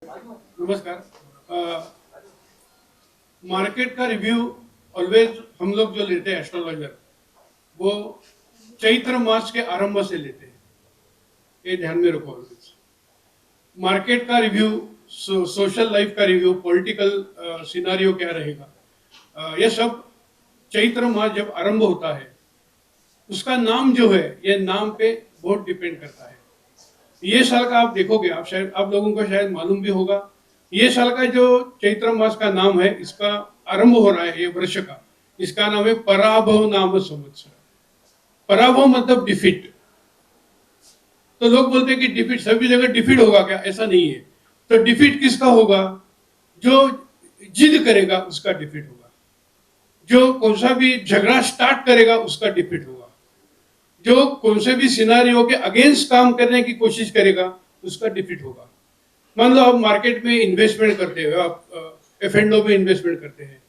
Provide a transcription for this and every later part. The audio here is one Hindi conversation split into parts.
नमस्कार। मार्केट का रिव्यू ऑलवेज हम लोग जो लेते हैं एस्ट्रोलॉजर, वो चैत्र मास के आरंभ से लेते हैं। ये ध्यान में रखो ऑलवेज। मार्केट का रिव्यू, सोशल लाइफ का रिव्यू, पॉलिटिकल सिनारियो क्या रहेगा, ये सब चैत्र मास जब आरंभ होता है, उसका नाम जो है, ये नाम पे बहुत डिपेंड करता है। ये साल का आप देखोगे, आप शायद आप लोगों को शायद मालूम भी होगा, ये साल का जो चैत्र मास का नाम है, इसका आरंभ हो रहा है ये वर्ष का, इसका नाम है पराभव नाम संवत्सर। पराभव मतलब डिफीट। तो लोग बोलते हैं कि डिफीट सभी जगह डिफीट होगा क्या? ऐसा नहीं है। तो डिफीट किसका होगा? जो जिद करेगा उसका डिफीट होगा। जो कौन सा भी झगड़ा स्टार्ट करेगा उसका डिफीट होगा। जो कौन से भी सिनारियो के अगेंस्ट काम करने की कोशिश करेगा उसका डिफीट होगा। मान लो आप मार्केट में इन्वेस्टमेंट करते हो, आप एफ&ओ में इन्वेस्टमेंट करते हैं,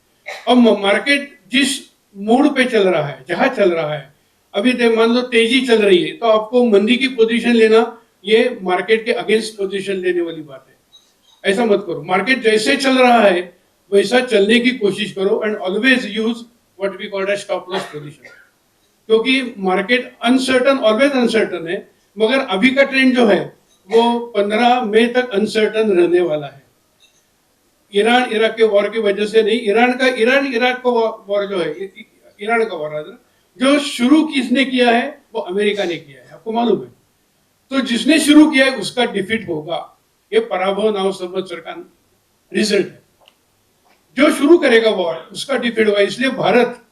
अब मार्केट जिस मूड पे चल रहा है, जहां चल रहा है, अभी मान लो तेजी चल रही है, तो आपको मंदी की पोजीशन लेना ये मार्केट के अगेंस्ट पोजीशन लेने वाली बात है। ऐसा मत करो। मार्केट जैसे चल रहा है वैसा चलने की कोशिश करो and always use what we called as stop loss position. क्योंकि मार्केट अनसर्टन, ऑलवेज अनसर्टन है, मगर अभी का ट्रेंड जो है वो 15 मई तक अनसर्टन रहने वाला है। ईरान इराक के वॉर की वजह से नहीं, ईरान इराक को वॉर जो है, ईरान का वॉर जो शुरू किसने किया है, वो अमेरिका ने किया है, आपको मालूम है। तो जिसने शुरू किया है उसका डिफीट होगा। ये पराभव नाम संवत्सर का रिजल्ट है। जो शुरू करेगा वॉर उसका डिफीट होगा। इसलिए भारत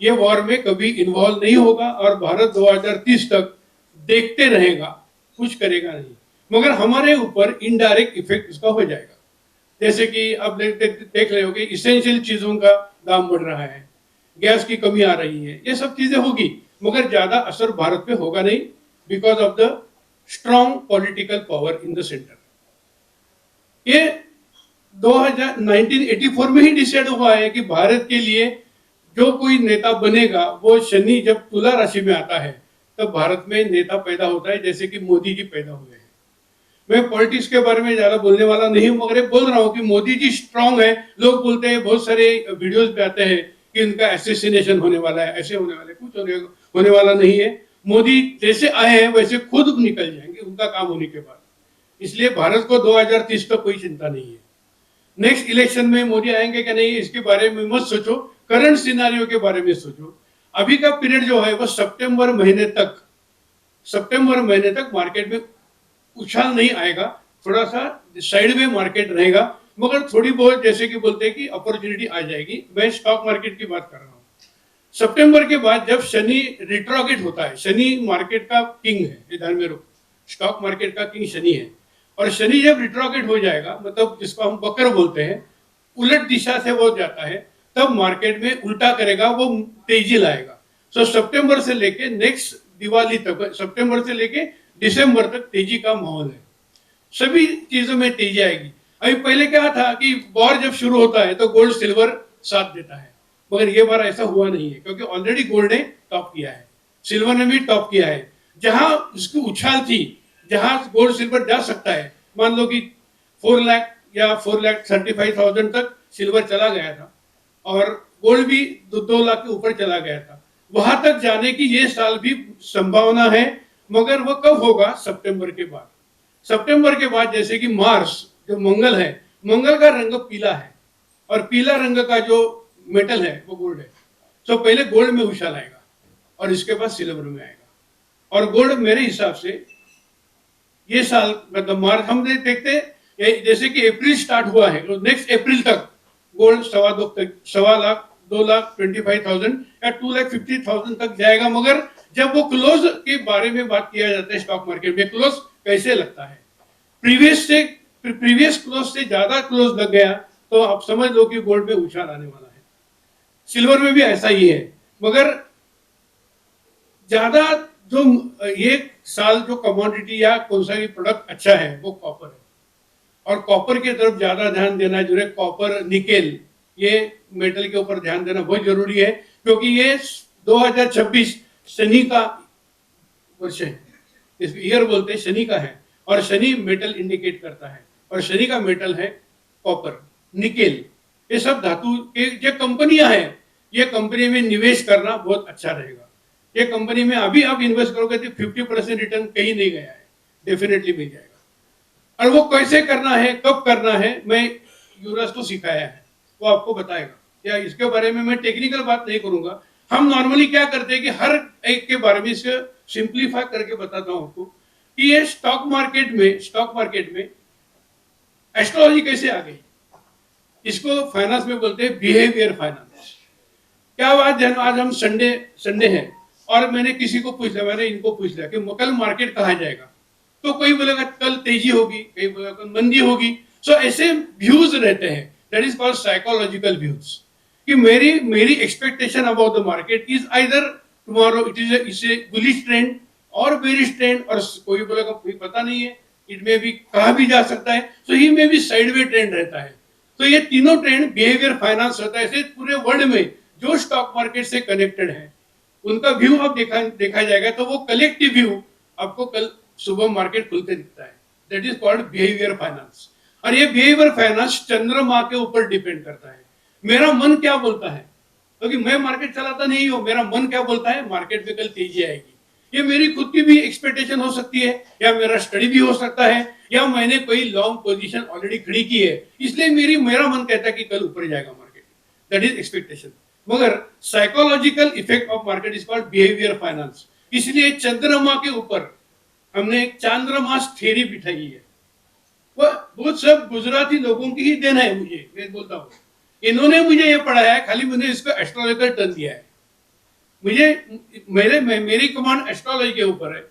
ये वॉर में कभी इन्वॉल्व नहीं होगा और भारत 2030 तक देखते रहेगा, कुछ करेगा नहीं। मगर हमारे ऊपर इनडायरेक्ट इफेक्ट उसका हो जाएगा। जैसे कि अब देख रहे हो कि इसेंशियल चीजों का दाम बढ़ रहा है, गैस की कमी आ रही है, ये सब चीजें होगी, मगर ज्यादा असर भारत पे होगा नहीं, because of the strong political power in the centre. ये 1984 में ही डिसाइड हुआ है कि भारत के लिए जो कोई नेता बनेगा वो शनि जब तुला राशि में आता है तब भारत में नेता पैदा होता है, जैसे कि मोदी जी पैदा हुए हैं। मैं पॉलिटिक्स के बारे में ज्यादा बोलने वाला नहीं हूं, मगर बोल रहा हूं कि मोदी जी स्ट्रांग है। लोग बोलते हैं, बहुत सारे वीडियोस पे आते हैं कि उनका एसेसिनेशन होने वाला है, ऐसे होने वाला है, कुछ होने वाला नहीं है। मोदी जैसे आए हैं वैसे खुद निकल जाएंगे उनका काम होने के बाद। इसलिए भारत को 2030 तक कोई चिंता नहीं है। नेक्स्ट इलेक्शन में मोदी आएंगे क्या नहीं इसके बारे में मत सोचो, करंट सिनारियो के बारे में सोचो। अभी का पीरियड जो है वो सितंबर महीने तक मार्केट में उछाल नहीं आएगा, थोड़ा सा साइड में मार्केट रहेगा, मगर थोड़ी बहुत जैसे कि बोलते हैं कि अपॉर्चुनिटी आ जाएगी। मैं स्टॉक मार्केट की बात कर रहा हूँ। सितंबर के बाद जब शनि रिट्रोगेट होता है, शनि मार्केट का किंग है, ये ध्यान में रखो, स्टॉक मार्केट का किंग शनि है। और शनि जब रिट्रोगेट हो जाएगा, मतलब जिसको हम बकर बोलते हैं, उलट दिशा से वो जाता है, तब मार्केट में उल्टा करेगा, वो तेजी लाएगा। सो सितंबर से लेके नेक्स्ट दिवाली तक, सितंबर से लेके दिसंबर तक तेजी का माहौल है। सभी चीजों में तेजी आएगी। अभी पहले क्या था कि वॉर जब शुरू होता है तो गोल्ड सिल्वर साथ देता है, मगर ये बार ऐसा हुआ नहीं है, क्योंकि ऑलरेडी गोल्ड ने टॉप किया है, सिल्वर ने भी टॉप किया है। जहां उसकी उछाल थी, जहां गोल्ड सिल्वर जा सकता है, मान लो कि 4 लाख या 4,35,000 तक सिल्वर चला गया था और गोल्ड भी 2 लाख के ऊपर चला गया था, वहां तक जाने की ये साल भी संभावना है, मगर वो कब होगा? सितंबर के बाद। सितंबर के बाद जैसे कि मार्स जो मंगल है, मंगल का रंग पीला है और पीला रंग का जो मेटल है वो गोल्ड है। तो पहले गोल्ड में उछाल आएगा और इसके बाद सिल्वर में आएगा। और गोल्ड मेरे हिसाब से ये साल, मतलब मार्च, हम देखते हैं जैसे कि अप्रैल स्टार्ट हुआ है तो नेक्स्ट अप्रैल तक गोल्ड 2,25,000 या 2,50,000 तक जाएगा। मगर जब वो क्लोज के बारे में बात किया जाता है स्टॉक मार्केट में, क्लोज कैसे लगता है, प्रीवियस क्लोज से ज्यादा क्लोज लग गया तो आप समझ लो कि गोल्ड में उछाल आने वाला है। सिल्वर में भी ऐसा ही है, मगर ज्यादा जो ये साल जो कमोडिटी या कौन सा भी प्रोडक्ट अच्छा है वो कॉपर है, और कॉपर की तरफ ज्यादा ध्यान देना जो है, कॉपर निकेल, ये मेटल के ऊपर ध्यान देना बहुत जरूरी है, क्योंकि ये 2026 शनि का वर्ष है, इस ईयर बोलते हैं शनि का है, और शनि मेटल इंडिकेट करता है। और और शनि का मेटल है कॉपर, निकेल। ये सब धातु के जो कंपनियां हैं, ये कंपनी में निवेश करना बहुत अच्छा रहेगा। ये कंपनी में अभी आप इन्वेस्ट करोगे तो 50% रिटर्न कहीं नहीं गया है, डेफिनेटली मिल जाएगा। और वो कैसे करना है, कब करना है, मैं यूरस को सिखाया है, वो आपको बताएगा। या इसके बारे में मैं टेक्निकल बात नहीं करूंगा। हम नॉर्मली क्या करते हैं कि हर एक के बारे में इसे सिंप्लीफाई करके बताता हूं आपको कि ये स्टॉक मार्केट में एस्ट्रोलॉजी कैसे आ गई। इसको फाइनेंस में बोलते हैं बिहेवियर फाइनेंस। क्या बात है, आज हम संडे है और मैंने किसी को पूछ लिया, मैंने इनको पूछ लिया कि कल मार्केट कहा जाएगा, तो कोई बोलेगा कल तेजी होगी, कोई बोलेगा कल मंदी होगी। सो ऐसे व्यूज रहते हैं, that is called psychological views, कि मेरी expectation about the market is either tomorrow it is A bullish trend और बेरिश ट्रेंड, और कोई बोलेगा कोई पता नहीं है, इट में भी कहा भी जा सकता है, सो ही में भी साइडवे ट्रेंड रहता है। तो ये तीनों ट्रेंड बिहेवियर फाइनेंस होता है। ऐसे पूरे वर्ल्ड में जो स्टॉक मार्केट से कनेक्टेड है उनका व्यू अब देखा जाएगा, तो वो कलेक्टिव व्यू आपको कल सुबह मार्केट खुलते दिखता है, that is called behaviour finance. और ये बिहेवियर फाइनेंस चंद्रमा के ऊपर डिपेंड करता है। मेरा मन क्या बोलता है, क्योंकि मैं मार्केट चलाता नहीं हूं, मेरा मन क्या बोलता है मार्केट में कल तेजी आएगी, ये मेरी खुद की भी एक्सपेक्टेशन हो सकती है, या मेरा स्टडी भी हो सकता है, या मैंने कोई लॉन्ग पोजीशन ऑलरेडी खड़ी की है, इसलिए मेरा मन कहता है कि कल ऊपर जाएगा मार्केट, दैट इज एक्सपेक्टेशन। मगर psychological effect of market is called behaviour finance. इसलिए चंद्रमा के ऊपर हमने एक चांद्रमास थ्योरी बिठाई है। वो सब गुजराती लोगों की ही देन है, मुझे मैं बोलता हूँ, इन्होंने मुझे ये पढ़ाया है, खाली मैंने इसको एस्ट्रोलॉजिकल टर्न दिया है। मेरी कमांड एस्ट्रोलॉजी के ऊपर है।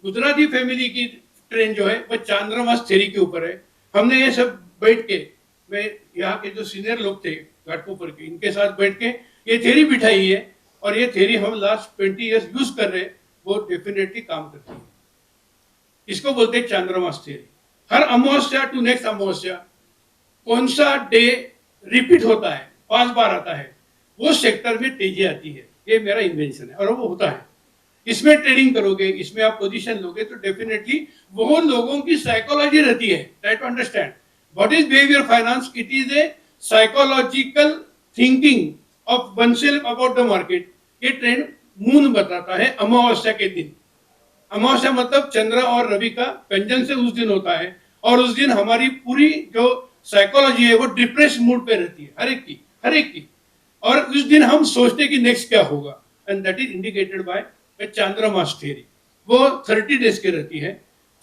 गुजराती फैमिली की ट्रेन जो है वो चांद्रमास थ्योरी के ऊपर है। हमने ये सब बैठ के, मैं यहाँ के जो सीनियर लोग थे घाटकोपर के, इनके साथ बैठ के ये थ्योरी बिठाई है, और ये थ्योरी हम लास्ट 20 इयर्स यूज कर रहे हैं, वो डेफिनेटली काम करती है। इसको बोलते हैं चांद्रमास theory. Her Amavasya to next अमावस्या कौन सा डे रिपीट होता है, 5 बार आता है, वो सेक्टर में तेजी आती है। ये मेरा इन्वेंशन है और वो होता है। इसमें ट्रेडिंग करोगे, इसमें आप पोजीशन लोगे, तो डेफिनेटली वो लोगों की साइकोलॉजी रहती है। Try to understand what is behaviour finance. It is a psychological thinking of oneself about the market. ये ट्रेंड मून बताता है अमावस्या के दिन। अमावस्या मतलब चंद्र और रवि का कंजंक्शन उस दिन होता है, और उस दिन हमारी पूरी जो साइकोलॉजी है वो डिप्रेस मूड पे रहती है, हर एक की। और उस दिन हम सोचते कि नेक्स्ट क्या होगा, and that is indicated by चांद्रमास थ्योरी। वो 30 डेज की रहती है,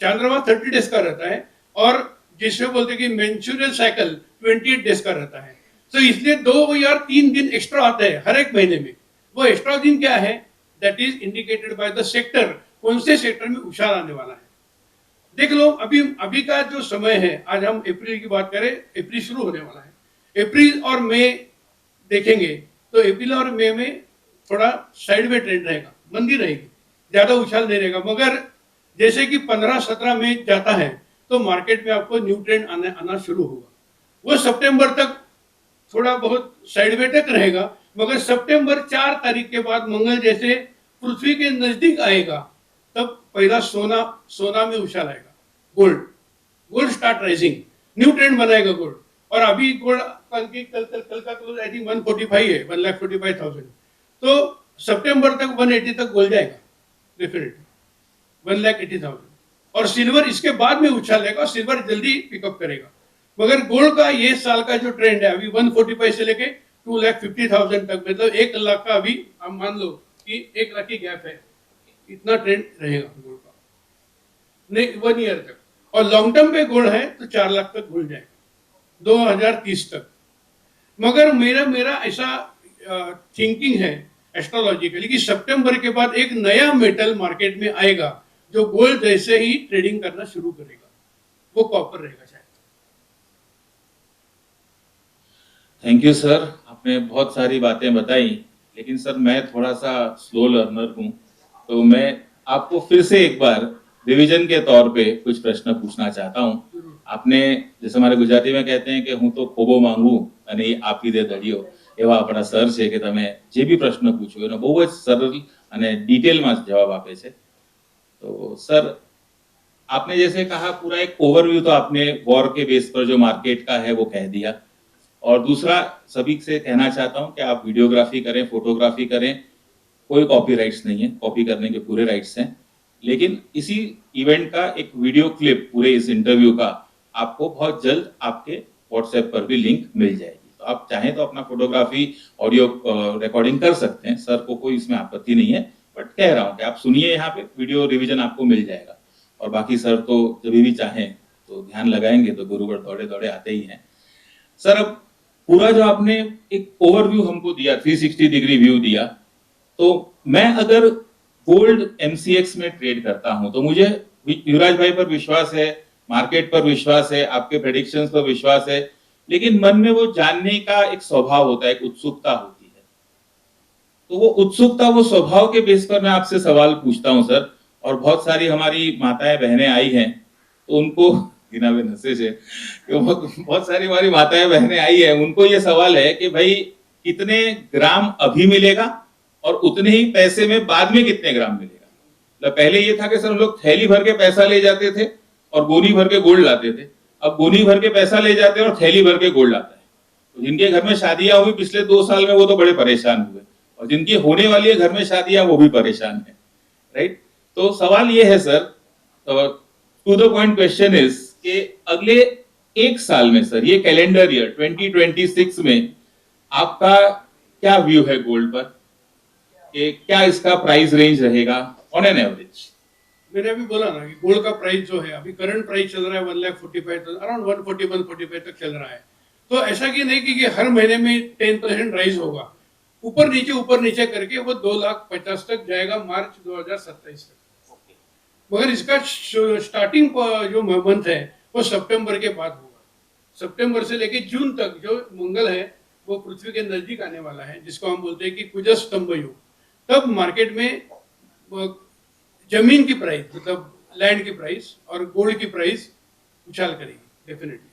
चांद्रमास 30 डेज का रहता है, और जिसमें बोलते हैं कि मेंस्ट्रुअल साइकिल 28 डेज का रहता है। तो इसलिए 2 या 3 दिन एक्स्ट्रा आते हैं हर एक महीने में। वो एक्स्ट्रा दिन क्या है, that is indicated by the sector, कौन से सेक्टर में उछाल आने वाला है। देख लो अभी का जो समय है, आज हम अप्रैल की बात करें, अप्रैल शुरू होने वाला है। अप्रैल और मई देखेंगे तो अप्रैल और मई में थोड़ा साइड में ट्रेंड रहेगा, मंदी रहेगी, ज्यादा उछाल नहीं रहेगा। मगर जैसे कि 15-17 में जाता है तो मार्केट में आपको न्यू ट्रेंड आना शुरू होगा। वो सितंबर तक थोड़ा बहुत साइड में तक रहेगा, मगर सितंबर 4 तारीख के बाद मंगल जैसे पृथ्वी के नजदीक आएगा, तब पहला सोना में उछाल आएगा। Gold start rising, new trend बनाएगा गोल्ड। और अभी गोल्ड कल का क्लोज आई थिंक 145 है, 1,45,000। तो सितंबर तक 180 तक गोल्ड जाएगा डेफिनेटली, 1,80,000। और सिल्वर इसके बाद में उछालेगा, और सिल्वर जल्दी पिकअप करेगा। मगर गोल्ड का ये साल का जो ट्रेंड है अभी 145 से लेके 2,50,000 तक, मतलब 1 लाख का अभी आप मान लो कि 1 लाख की गैप है, इतना ट्रेंड रहेगा गोल्ड का नहीं 1 ईयर तक। और लॉन्ग टर्म पे गोल्ड है तो 4 लाख तक गोल्ड जाएगा 2030 तक। मगर मेरा ऐसा थिंकिंग है एस्ट्रोलॉजिकली कि सितंबर के बाद एक नया मेटल मार्केट में आएगा जो गोल्ड जैसे ही ट्रेडिंग करना शुरू करेगा, वो कॉपर रहेगा शायद। थैंक यू सर, आपने बहुत सारी बातें बताई, लेकिन सर मैं थोड़ा सा स्लो लर्नर हूँ, तो मैं आपको फिर से एक बार रिवीजन के तौर पे कुछ प्रश्न पूछना चाहता हूँ। आपने जैसे हमारे गुजराती में कहते हैं कि હું તો ખોબો માંગુ અને આપી દે દળિયો, એવા આપણા સર છે કે તમે જે બી પ્રશ્ન પૂછો એનો બહુ જ સરળ અને ડિટેલમાં જવાબ આપે છે। તો સર आपने जैसे कहा पूरा एक ओवरव्यू तो आपने वॉर के बेस पर जो मार्केट का है वो कह दिया, और दूसरा सभी से कहना चाहता हूं कि आप वीडियोग्राफी करें, फोटोग्राफी करें, कोई कॉपीराइट्स नहीं है, कॉपी करने के पूरे राइट्स हैं, लेकिन इसी इवेंट का एक वीडियो क्लिप पूरे इस इंटरव्यू का आपको बहुत जल्द आपके व्हाट्सएप पर भी लिंक मिल जाएगी, तो आप चाहें तो अपना फोटोग्राफी ऑडियो रिकॉर्डिंग कर सकते हैं, सर को कोई इसमें आपत्ति नहीं है, बट कह रहा हूं कि आप सुनिए, यहाँ पे वीडियो रिवीजन आपको मिल जाएगा, और बाकी सर तो जब भी चाहें तो ध्यान लगाएंगे तो गुरुवर दौड़े दौड़े आते ही हैं। सर अब पूरा जो आपने एक ओवरव्यू हमको दिया, 360 डिग्री व्यू दिया, तो मैं अगर गोल्ड एमसीएक्स में ट्रेड करता हूं तो मुझे युवराज भाई पर विश्वास है, मार्केट पर विश्वास है, आपके प्रेडिक्शंस पर विश्वास है, लेकिन मन में वो जानने का एक स्वभाव होता है, एक उत्सुकता होती है, तो वो उत्सुकता, वो स्वभाव के बेस पर मैं आपसे सवाल पूछता हूं सर, और बहुत सारी हमारी माताएं बहनें आई हैं तो उनको गिना में मैसेज है कि बहुत सारी हमारी माताएं बहनें आई है, उनको ये सवाल है कि भाई कितने ग्राम अभी मिलेगा और उतने ही पैसे में बाद में कितने ग्राम मिलेगा। मतलब पहले ये था कि सर हम लोग थैली भर के पैसा ले जाते थे और गोनी भर के गोल्ड लाते थे, अब गोनी भर के पैसा ले जाते हैं और थैली भर के गोल्ड लाता है, तो जिनके घर में शादियां हुई पिछले 2 साल में वो तो बड़े परेशान हुए, और जिनकी होने वाली है घर में शादियां वो भी परेशान है, राइट। तो सवाल ये है sir, to the point question is कि अगले 1 साल में सर, ये कैलेंडर ईयर 2026 में आपका क्या व्यू है गोल्ड पर, कि क्या इसका प्राइस रेंज रहेगा ऑन एन एवरेज? मैंने अभी बोला ना कि गोल्ड का प्राइस जो है अभी करंट प्राइस चल रहा है 1,45,000, अराउंड 140-145 तक चल रहा है, तो ऐसा कि नहीं कि हर महीने में 10% राइज होगा, ऊपर नीचे करके वो 2,50,000 तक जाएगा मार्च 2027 तक। मगर इसका स्टार्टिंग जो मंथ है वो सितंबर के बाद होगा, सितंबर से लेके जून तक जो मंगल है वो पृथ्वी के नजदीक आने वाला है, जिसको हम बोलते हैं कि कुज स्तंभ युग, तब मार्केट में जमीन की प्राइस, मतलब लैंड की प्राइस और गोल्ड की प्राइस उछाल करेगी डेफिनेटली।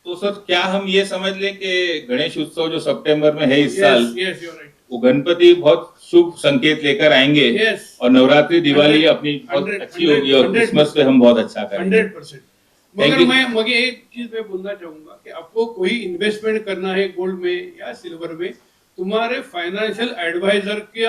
तो सर क्या हम ये समझ लें कि गणेश उत्सव जो सितंबर में है इस साल, यस यू आर राइट, वो गणपति बहुत शुभ संकेत लेकर आएंगे, Yes. और नवरात्रि दिवाली 100, अपनी बहुत 100, अच्छी होगी, और 100, क्रिसमस पे हम बहुत अच्छा करेंगे। 100%। मगर मैं एक चीज मैं बोलना चाहूंगा कि आपको कोई इन्वेस्टमेंट करना है गोल्ड में या सिल्वर में, तुम्हारे फाइनेंशियल एडवाइजर की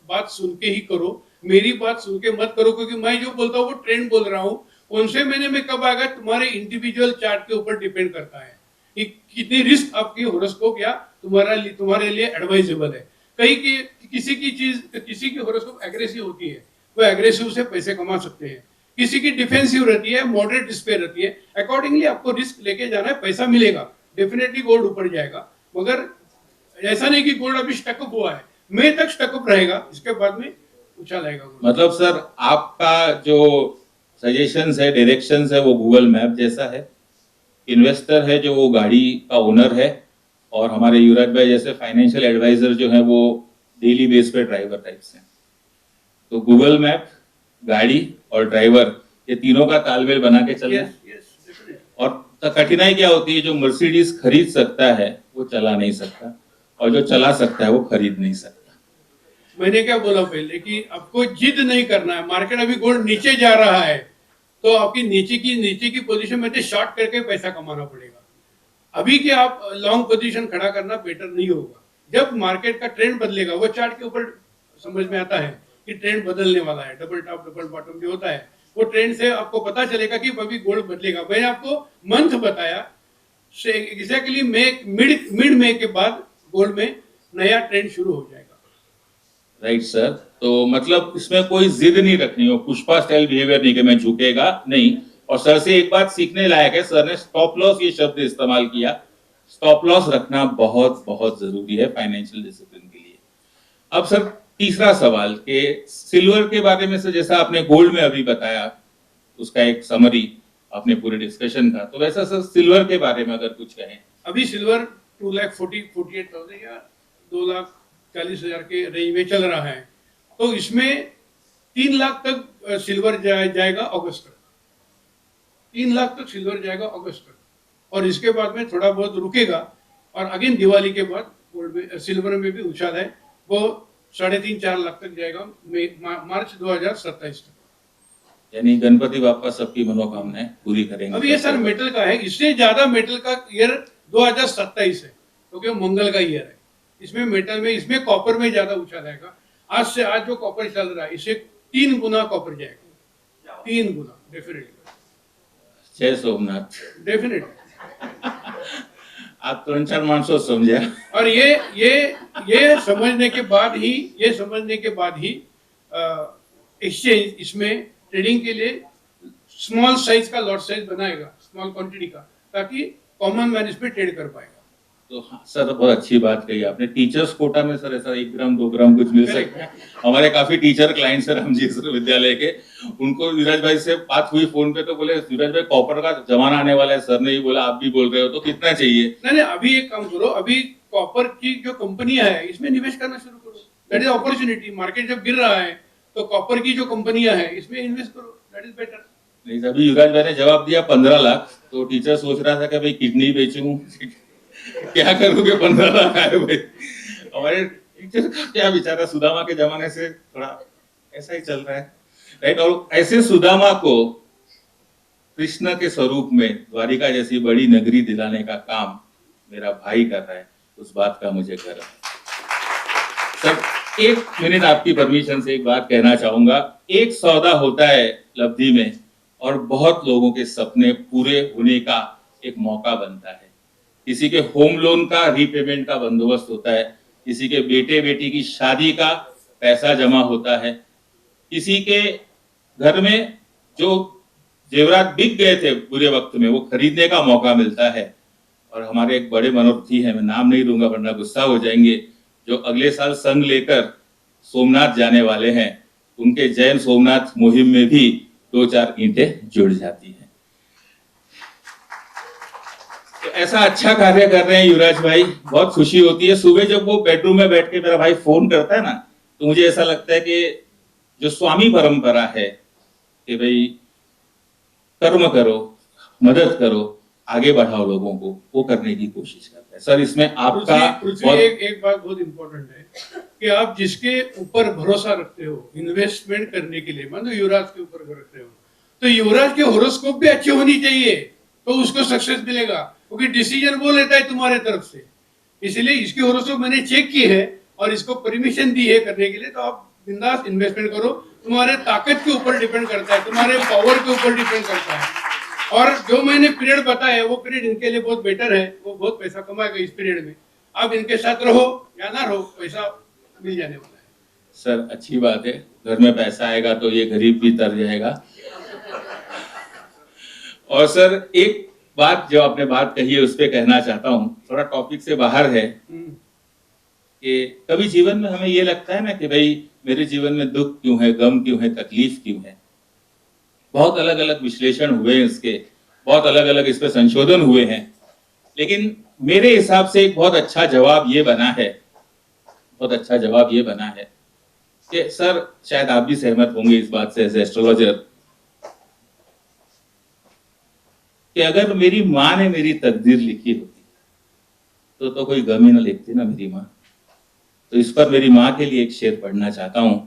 बात सुन के ही करो, मेरी बात सुन के मत करो, क्योंकि मैं जो बोलता हूँ वो ट्रेंड बोल रहा हूँ, कौन से महीने में कब आएगा तुम्हारे इंडिविजुअल चार्ट के ऊपर डिपेंड करता है कि कितनी रिस्क आपकी हॉरोस्कोप या तुम्हारे लिए एडवाइजेबल है। कहीं की किसी की हॉरोस्कोप एग्रेसिव होती है, वो एग्रेसिव से पैसे कमा सकते हैं, किसी की डिफेंसिव रहती है, मॉडरेट डिस्पेयर रहती है, अकॉर्डिंगली आपको रिस्क लेके जाना है, पैसा मिलेगा, डेफिनेटली गोल्ड ऊपर जाएगा, मगर ऐसा नहीं कि गोल्ड अभी स्टकअप हुआ है, मई तक स्टकअप रहेगा, इसके बाद में उछाल आएगा। मतलब सर आपका जो सजेशंस है, डायरेक्शंस है, वो गूगल मैप जैसा है, इन्वेस्टर है जो वो गाड़ी का ओनर है, और हमारे युवराज भाई जैसे फाइनेंशियल एडवाइजर जो है वो डेली बेस पे ड्राइवर टाइप्स हैं, तो गूगल मैप, गाड़ी और ड्राइवर, ये तीनों का तालमेल बना के चलना है। और कठिनाई क्या होती है, जो मर्सिडीज खरीद सकता है वो चला नहीं सकता, और जो चला सकता है वो खरीद नहीं सकता। मैंने क्या बोला पहले कि आपको जिद नहीं करना है, मार्केट अभी गोल्ड नीचे जा रहा है तो आपकी नीचे की पोजीशन में शॉर्ट करके पैसा कमाना पड़ेगा, अभी के आप लॉन्ग पोजीशन खड़ा करना बेटर नहीं होगा। जब मार्केट का ट्रेंड बदलेगा, वो चार्ट के ऊपर समझ में आता है कि ट्रेंड बदलने वाला है, डबल टॉप डबल बॉटम जो होता है, वो ट्रेंड से आपको पता चलेगा कि अभी गोल्ड बदलेगा। मैंने आपको मंथ बताया, एग्जैक्टली मिड मई के बाद गोल्ड में नया ट्रेंड शुरू हो जाएगा। राइट सर, तो मतलब इसमें कोई जिद नहीं रखनी हो, पुष्पा स्टाइल बिहेवियर नहीं कि मैं झुकेगा नहीं। और सर से एक बात सीखने लायक है, सर ने स्टॉप लॉस ये शब्द इस्तेमाल किया, स्टॉप लॉस रखना बहुत बहुत जरूरी है फाइनेंशियल डिसिप्लिन के लिए। अब सर तीसरा सवाल कि सिल्वर के बारे में से जैसा आपने गोल्ड में अभी बताया, उसका एक समरी आपने पूरे डिस्कशन का, तो वैसा सर सिल्वर के बारे में अगर कुछ कहें। अभी सिल्वर 2,48,000 या 2,40,000 के रेंज में चल रहा है, तो इसमें 3 लाख तक सिल्वर जाएगा अगस्त तक, 3 लाख तक सिल्वर जाएगा अगस्त तक, और इसके बाद में थोड़ा बहुत रुकेगा, और अगेन दिवाली के बाद गोल्ड में सिल्वर में भी उछाल है, वो 3.5-4 लाख तक जाएगा मार्च 2027 तक। यानी गणपति बापा सबकी मनोकामनाएं पूरी करेंगे। अब ये सर मेटल का है, इससे ज्यादा मेटल का ईयर 2027 है, क्योंकि मुंगल का ईयर है। इसमें मेटल में, इसमें कॉपर में ज्यादा उछालेगा। आज से, आज जो कॉपर चल रहा है, इससे 3 गुना कॉपर जाएगा, 3 गुना डेफिनेटली। जय सोमनाथ। डेफिनेटली आप 3-4 माणसं समझा। और ये समझने के बाद ही, एक्सचेंज इसमें ट्रेडिंग के लिए स्मॉल साइज का लॉट साइज बनाएगा, स्मॉल क्वांटिटी का, ताकि कॉमन मैन इस पे ट्रेड कर पाएगा। तो हाँ, सर बहुत अच्छी बात कही आपने। टीचर्स कोटा में सर ऐसा 1 ग्राम 2 ग्राम कुछ मिल सकता है। हमारे काफी टीचर क्लाइंट सर हम जी विद्यालय के, उनको युवराज भाई से बात हुई फोन पे, तो बोले युवराज भाई कॉपर का जमाना आने वाला है। सर ने ही बोला आप भी बोल रहे हो, तो कितना चाहिए? नहीं, अभी एक काम करो, अभी कॉपर की जो कंपनियां है इसमें निवेश करना शुरू करो। That is opportunity. मार्केट जब गिर रहा है तो कॉपर की जो कंपनियां है इसमें इन्वेस्ट करो, दैट इज बेटर। नहीं, अभी युवराज भाई ने जवाब दिया 15 लाख, तो टीचर सोच रहा था कि भाई किडनी बेचूं क्या करोगे 15 लाख आए भाई। हमारे टीचर का क्या बेचारा, सुदामा के जमाने से थोड़ा ऐसा ही चल रहा है, राइट। और ऐसे सुदामा को कृष्ण के स्वरूप में द्वारिका जैसी बड़ी नगरी दिलाने का काम मेरा भाई कर रहा है, उस बात का मुझे गर्व है। सर 1 मिनट आपकी परमिशन से एक बात कहना चाहूंगा। एक सौदा होता है लब्धि में, और बहुत लोगों के सपने पूरे होने का एक मौका बनता है। किसी के होम लोन का रीपेमेंट का बंदोबस्त होता है, किसी के बेटे बेटी की शादी का पैसा जमा होता है, किसी के घर में जो जेवरात बिक गए थे बुरे वक्त में वो खरीदने का मौका मिलता है। और हमारे एक बड़े मनोरथी हैं, मैं नाम नहीं लूंगा वरना गुस्सा हो जाएंगे, जो अगले साल संघ लेकर सोमनाथ जाने वाले हैं, उनके जैन सोमनाथ मुहिम में भी 2-4 ईंटें जुड़ जाती हैं। तो ऐसा अच्छा कार्य कर रहे हैं युवराज भाई, बहुत खुशी होती है। सुबह जब वो बेडरूम में बैठ के मेरा भाई फोन करता है ना, तो मुझे ऐसा लगता है कि जो स्वामी परंपरा है कि भाई कर्म करो, मदद करो, आगे बढ़ाओ लोगों को, वो करने की कोशिश करते हैं। सर इसमें आपका एक बात बहुत इंपॉर्टेंट है कि आप जिसके ऊपर भरोसा रखते हो इन्वेस्टमेंट करने के लिए, मान लो युवराज के ऊपर रखते हो, तो युवराज के होरोस्कोप भी अच्छी होनी चाहिए, तो उसको सक्सेस मिलेगा, क्योंकि डिसीजन वो लेता है तुम्हारे तरफ से। इसलिए इसकी होरोस्कोप मैंने चेक की है और इसको परमिशन दी है करने के लिए, तो आप बिंदास इन्वेस्टमेंट करो। तुम्हारे ताकत के ऊपर डिपेंड करता है, तुम्हारे पावर के ऊपर डिपेंड करता है। और जो मैंने पीरियड बताया है वो पीरियड इनके लिए बहुत बेटर है, वो बहुत पैसा कमाएगा इस पीरियड में। आप इनके साथ रहो या ना रहो, पैसा मिल जाने वाला है। सर अच्छी बात है, घर में पैसा आएगा तो ये गरीब भी तर जाएगा। और सर एक बात जो आपने बात कही है उस पर कहना चाहता हूँ, थोड़ा टॉपिक से बाहर है, कि कभी जीवन में हमें ये लगता है ना कि भाई मेरे जीवन में दुख क्यों है, गम क्यों है, तकलीफ क्यों है। बहुत अलग अलग विश्लेषण हुए हैं इसके, बहुत अलग अलग इस पे संशोधन हुए हैं, लेकिन मेरे हिसाब से एक बहुत अच्छा जवाब ये बना है, कि सर शायद आप भी सहमत होंगे इस बात से एज एस्ट्रोलॉजर, कि अगर मेरी माँ ने मेरी तकदीर लिखी होती तो कोई गम ही ना लिखती ना मेरी माँ। तो इस पर मेरी माँ के लिए एक शेर पढ़ना चाहता हूं।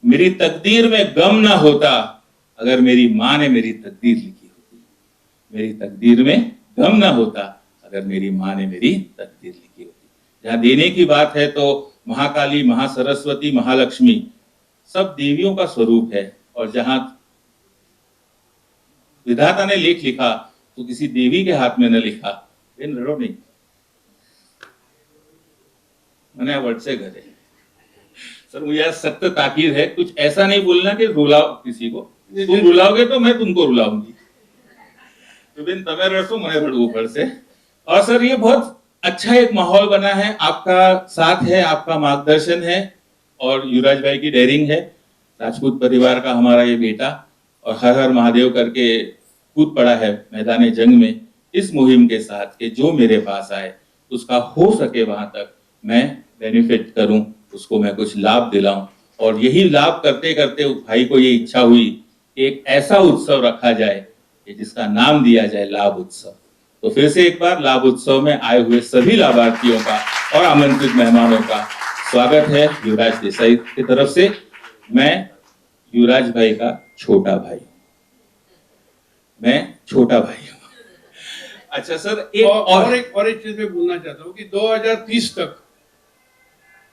मेरी तकदीर में गम ना होता अगर मेरी माँ ने मेरी तकदीर लिखी होती। मेरी तकदीर में गम ना होता अगर मेरी माँ ने मेरी तकदीर लिखी होती। जहां देने की बात है तो महाकाली, महासरस्वती, महालक्ष्मी सब देवियों का स्वरूप है, और जहां विधाता ने लेख लिखा तो किसी देवी के हाथ में न लिखा। इन रड़ो नहीं, मैंने वर्ड से घरे सर, मुझे सख्त ताकीद है, कुछ ऐसा नहीं बोलना कि रुलाओ किसी को। तुम रुलाओगे तो मैं तुमको रुलाऊंगी, तो बिन तमे रड़ो मने रड़ू ऊपर से। और सर ये बहुत अच्छा एक माहौल बना है, आपका साथ है, आपका मार्गदर्शन है, और युवराज भाई की डेयरिंग है। राजपूत परिवार का हमारा ये बेटा, और हर हर महादेव करके कूद पड़ा है मैदान जंग में इस मुहिम के साथ, कि जो मेरे पास आए उसका हो सके वहां तक मैं बेनिफिट करूं, उसको मैं कुछ लाभ दिलाऊं। और यही लाभ करते करते भाई को ये इच्छा हुई कि एक ऐसा उत्सव रखा जाए कि जिसका नाम दिया जाए लाभ उत्सव। तो फिर से एक बार लाभ उत्सव में आए हुए सभी लाभार्थियों का और आमंत्रित मेहमानों का स्वागत है युवराज देसाई की तरफ से। मैं युवराज भाई का छोटा भाई। मैं छोटा भाई हूँ। अच्छा सर, एक और एक चीज मैं बोलना चाहता हूँ कि 2030 तक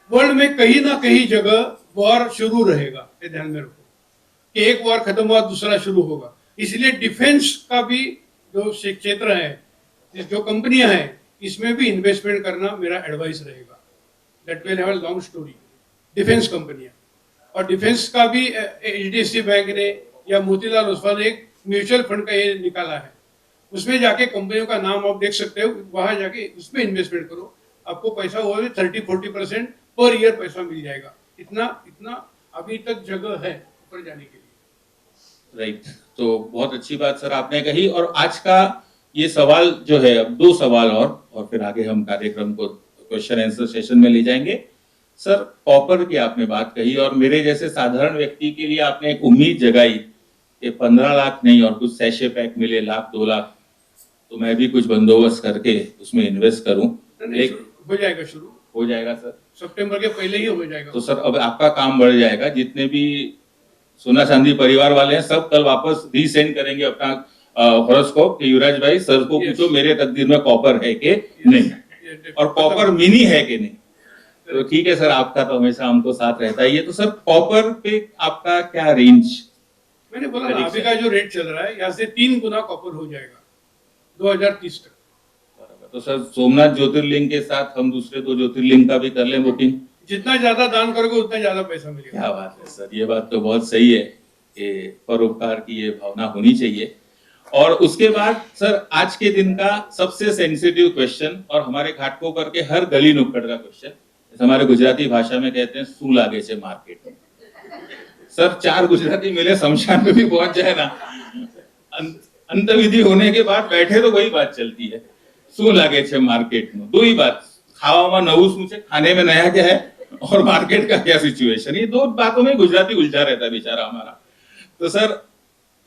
वर्ल्ड में कहीं ना कहीं जगह वॉर शुरू रहेगा, ये ध्यान में रखो कि एक वॉर खत्म हुआ दूसरा शुरू होगा। इसलिए डिफेंस का भी जो क्षेत्र है, जो कंपनियां हैं, इसमें भी इन्वेस्टमेंट करना मेरा एडवाइस रहेगा। That will have a long story. Defence कंपनियां, और डिफेंस का भी एचडीएफसी बैंक ने या मोतीलाल ओसवाल ने एक म्यूचुअल फंड का ये निकाला है, उसमें जाके कंपनियों का नाम आप देख सकते हो, वहां जाके उसमें इन्वेस्टमेंट करो, आपको पैसा वो भी 30-40% पर ईयर पैसा मिल जाएगा। इतना इतना अभी तक जगह है ऊपर जाने के लिए। राइट, तो बहुत अच्छी बात सर आपने कही। और आज का ये सवाल जो है, अब दो सवाल और फिर आगे हम कार्यक्रम को क्वेश्चन आंसर सेशन में ले जाएंगे। सर, कॉपर की आपने बात कही और मेरे जैसे साधारण व्यक्ति के लिए आपने एक उम्मीद जगाई कि 15 लाख नहीं और कुछ सैशे पैक मिले 1-2 लाख, तो मैं भी कुछ बंदोबस्त करके उसमें इन्वेस्ट करूं। हो जाएगा, शुरू हो जाएगा सर, सितंबर के पहले ही हो जाएगा। तो सर अब आपका काम बढ़ जाएगा। जितने भी सोना चांदी परिवार वाले हैं सब कल वापस रीसेंड करेंगे अपना हॉरोस्कोप कि युवराज भाई सर को पूछो मेरे तकदीर में कॉपर है कि नहीं, और कॉपर मिनी है कि नहीं। तो ठीक है सर, आपका तो हमेशा हमको साथ रहता ही है। तो सर, कॉपर पे आपका क्या रेंज? मैंने बोला ना, अभी का जो रेट चल रहा है, यहाँ से 3 गुना कॉपर हो जाएगा 2030 तक। तो सर, सोमनाथ ज्योतिर्लिंग के साथ हम दूसरे 2 ज्योतिर्लिंग का भी कर लें बुकिंग। जितना ज्यादा दान करोगे उतना ज्यादा पैसा मिलेगा। क्या बात है सर, ये बात तो बहुत सही है कि परोपकार की ये भावना होनी चाहिए। और उसके बाद सर, आज के दिन का सबसे सेंसिटिव क्वेश्चन और हमारे घाटकोपर के हर गली नुक्कड़ का क्वेश्चन, जैसे हमारे गुजराती भाषा में कहते हैं सू लागे छे मार्केट में। सर, 4 गुजराती मिले शमशान में भी पहुंच जाए ना, अंतविधि होने के बाद बैठे तो वही बात चलती है, सू लागे छे मार्केट में। दो ही बात, खावाમાં નવું શું છે, खाने में नया क्या है, और मार्केट का क्या सिचुएशन। ये 2 बातों में गुजराती उलझा रहता है बेचारा हमारा। तो सर,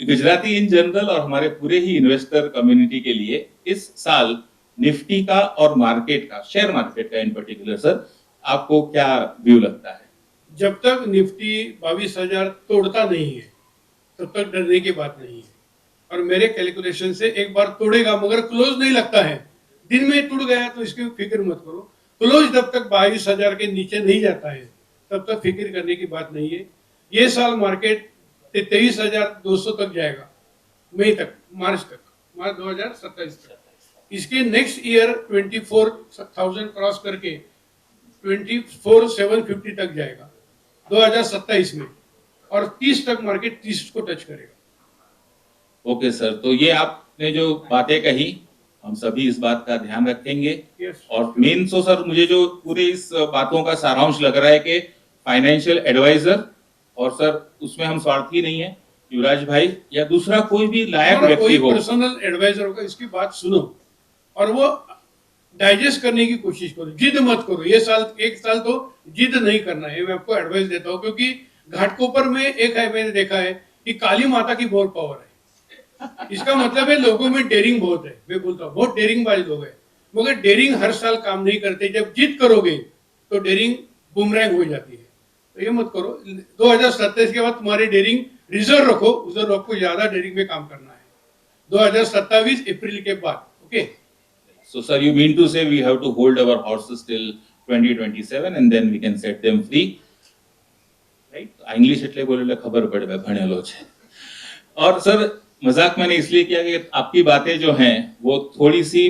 गुजराती इन जनरल और हमारे पूरे ही इन्वेस्टर कम्युनिटी के लिए इस साल निफ्टी का और मार्केट का, शेयर मार्केट का इन पर्टिकुलर सर, आपको क्या व्यू लगता है? जब तक निफ्टी 22,000 तोड़ता नहीं है तब तक डरने की बात नहीं है। और मेरे कैलकुलेशन से एक बार तोड़ेगा, मगर क्लोज नहीं लगता है। दिन में टूट गया तो इसकी फिक्र मत करो। क्लोज जब तक 22,000 के नीचे नहीं जाता है तब तक फिक्र करने की बात नहीं है। ये साल मार्केट 23,200 तक जाएगा, मई तक, मार्च 2027 तक। इसके नेक्स्ट ईयर 24,000 क्रॉस करके 24,750 तक जाएगा 2027 में, और 30 तक मार्केट 30 को टच करेगा। ओके सर, तो ये आपने जो बातें कही हम सभी इस बात का ध्यान रखेंगे। और मेन तो सर, मुझे जो पूरे इस बातों का सारांश लग रहा है कि फाइनेंशियल एडवाइजर, और सर उसमें हम स्वार्थी नहीं है, युवराज भाई या दूसरा कोई भी लायक व्यक्ति हो, पर्सनल एडवाइजर होगा, इसकी बात सुनो और वो डाइजेस्ट करने की कोशिश करो। जिद मत करो। ये साल, एक साल तो जिद नहीं करना है, मैं आपको एडवाइस देता हूँ। क्योंकि घाटकोपर में एक है, मैंने देखा है कि काली माता की बहुत पावर है। इसका मतलब है लोगों में डेयरिंग बहुत है। मैं बोलता हूँ बहुत डेयरिंग वाले लोग हैं, मगर डेयरिंग हर साल काम नहीं करते। जब जिद करोगे तो डेयरिंग बुमरैंग हो जाती है। तो ये मत करो। 2027 के बाद तुम्हारी डेयरिंग रिजर्व रखो, उधर आपको ज्यादा डेयरिंग में काम करना है 2027 अप्रैल के बाद। Okay, so sir, you mean to say we have to hold our horses till 2027 and then we can set them free, right? English એટલે બોલેલે ખબર પડે ભણેલો છે। और सर, मजाक मैंने इसलिए किया कि आपकी बातें जो हैं वो थोड़ी सी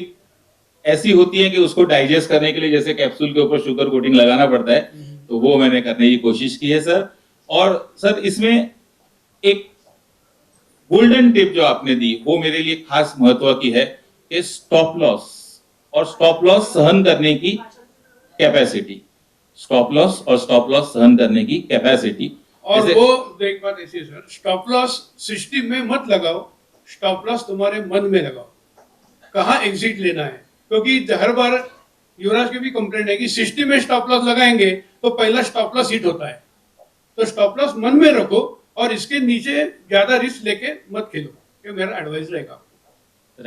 ऐसी होती हैं कि उसको डाइजेस्ट करने के लिए जैसे कैप्सूल के ऊपर शुगर कोटिंग लगाना पड़ता है, तो वो मैंने करने की कोशिश की है सर। और सर, इसमें एक गोल्डन टिप जो आपने दी वो मेरे लिए खास महत्व की है कि स्टॉप लॉस और स्टॉप लॉस सहन करने की कैपेसिटी, स्टॉप लॉस और स्टॉप लॉस सहन करने की कैपेसिटी। और वो एक बात ऐसी है सर, स्टॉप लॉस सिस्टम में मत लगाओ, स्टॉप लॉस तुम्हारे मन में लगाओ, कहाँ एग्जिट लेना है। क्योंकि हर बार युवराज की भी कंप्लेंट है कि सिस्टम में स्टॉप लॉस लगाएंगे तो पहला स्टॉप लॉस हिट होता है। तो स्टॉप लॉस मन में रखो और इसके नीचे ज्यादा रिस्क लेके मत खेलो। ये मेरा एडवाइस रहेगा।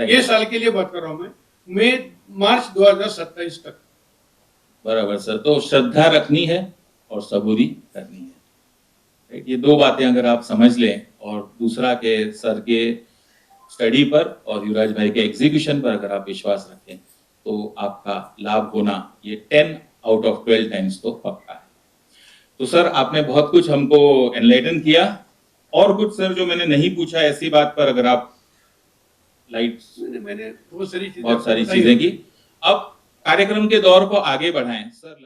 ये साल के लिए बात कर रहा हूं मैं मार्च 2027 तक। बराबर सर, तो श्रद्धा रखनी है और सबूरी करनी है। ये 2 बातें अगर आप समझ लें, और दूसरा के सर के स्टडी पर और युवराज भाई के एग्जीक्यूशन पर अगर आप विश्वास रखें तो आपका लाभ होना ये 10 आउट ऑफ 12 टाइम्स तो पक्का है। तो सर आपने बहुत कुछ हमको एनलाइटन किया, और कुछ सर जो मैंने नहीं पूछा ऐसी बात पर अगर आप लाइट, मैंने बहुत सारी बहुत सारी बताई। चीजें की। अब कार्यक्रम के दौर को आगे बढ़ाएं सर।